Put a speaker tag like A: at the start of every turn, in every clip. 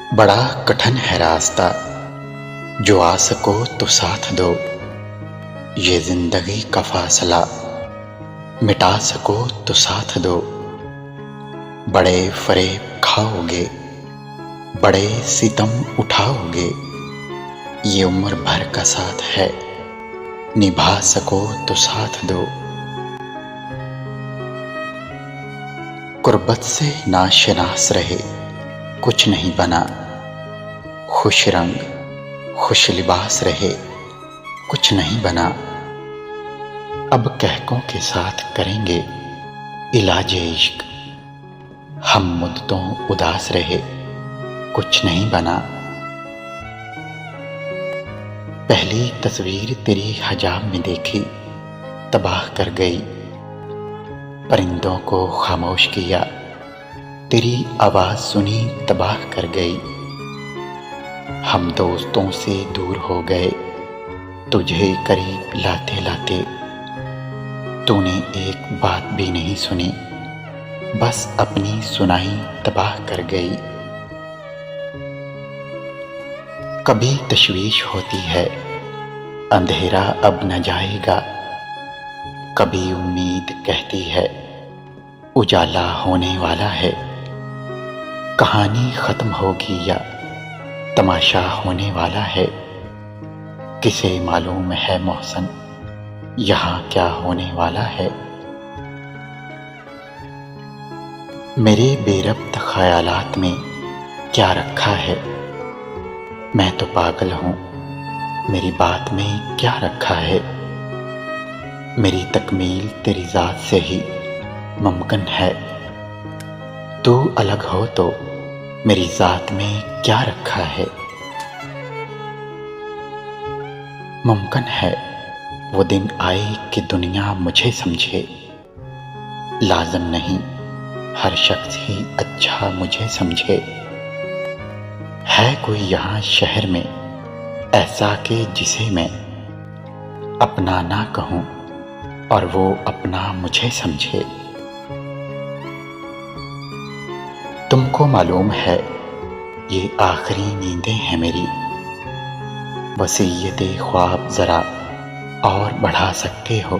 A: बड़ा कठिन है रास्ता, जो आ सको तो साथ दो। ये जिंदगी का फासला मिटा सको तो साथ दो। बड़े फरेब खाओगे, बड़े सितम उठाओगे, ये उम्र भर का साथ है, निभा सको तो साथ दो। कुर्बत से नाशनास रहे, कुछ नहीं बना। खुश रंग खुश लिबास रहे, कुछ नहीं बना। अब कहकों के साथ करेंगे इलाजे इश्क, हम मुद्दों उदास रहे, कुछ नहीं बना। पहली तस्वीर तेरी हजाब में देखी, तबाह कर गई। परिंदों को खामोश किया, तेरी आवाज सुनी तबाह कर गई। हम दोस्तों से दूर हो गए, तुझे करीब लाते लाते। तूने एक बात भी नहीं सुनी, बस अपनी सुनाई तबाह कर गई। कभी तशवीश होती है, अंधेरा अब न जाएगा। कभी उम्मीद कहती है, उजाला होने वाला है। कहानी खत्म होगी या तमाशा होने वाला है। किसे मालूम है मोहसन, यहाँ क्या होने वाला है। मेरे बेरब्त ख्यालात में क्या रखा है, मैं तो पागल हूँ। मेरी बात में क्या रखा है, मेरी तकमील तेरी ज़ात से ही मुमकिन है। तू अलग हो तो मेरी ज़ात में क्या रखा है। मुमकिन है वो दिन आए कि दुनिया मुझे समझे। लाज़िम नहीं हर शख्स ही अच्छा मुझे समझे। है कोई यहाँ शहर में ऐसा कि जिसे मैं अपना ना कहूँ और वो अपना मुझे समझे। तुमको मालूम है ये आखिरी नींदें हैं मेरी। वसीयते ख्वाब ज़रा और बढ़ा सकते हो।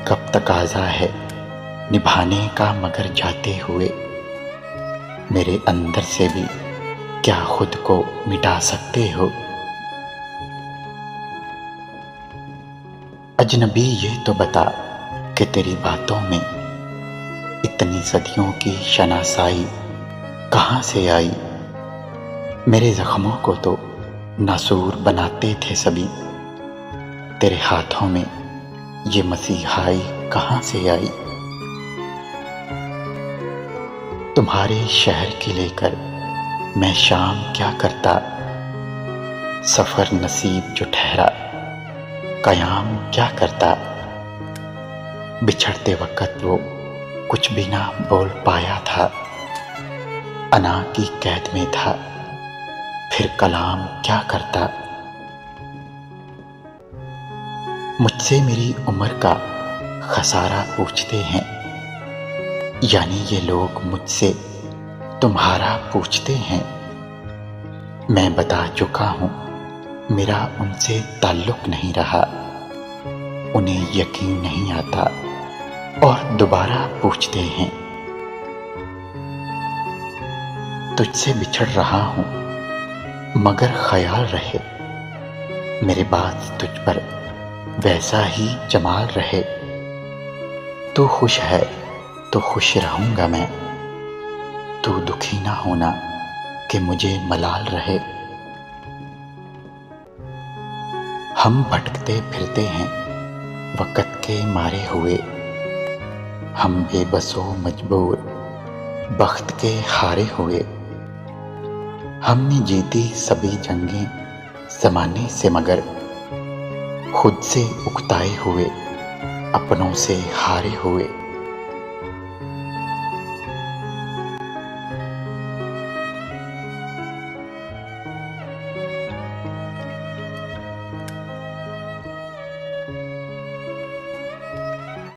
A: कब तकाज़ा है निभाने का मगर जाते हुए। मेरे अंदर से भी क्या खुद को मिटा सकते हो। अजनबी ये तो बता कि तेरी बातों में इतनी सदियों की शनासाई कहाँ से आई। मेरे जख्मों को तो नासूर बनाते थे सभी। तेरे हाथों में ये मसीहाई कहाँ से आई। तुम्हारे शहर की लेकर मैं शाम क्या करता। सफर नसीब जो ठहरा, कयाम क्या करता। बिछड़ते वक्त वो कुछ भी ना बोल पाया था। अना की कैद में था, फिर कलाम क्या करता। मुझसे मेरी उम्र का खसारा पूछते हैं, यानी ये लोग मुझसे तुम्हारा पूछते हैं। मैं बता चुका हूँ मेरा उनसे ताल्लुक नहीं रहा। उन्हें यकीन नहीं आता और दोबारा पूछते हैं। तुझसे बिछड़ रहा हूँ मगर ख्याल रहे, मेरे बाद तुझ पर वैसा ही जमाल रहे। तू खुश है तो खुश रहूँगा मैं। तू दुखी ना होना कि मुझे मलाल रहे। हम भटकते फिरते हैं वक़्त के मारे हुए। हम बेबसो मजबूर बख्त के हारे हुए। हमने जीती सभी जंगें ज़माने से मगर खुद से उकताए हुए, अपनों से हारे हुए।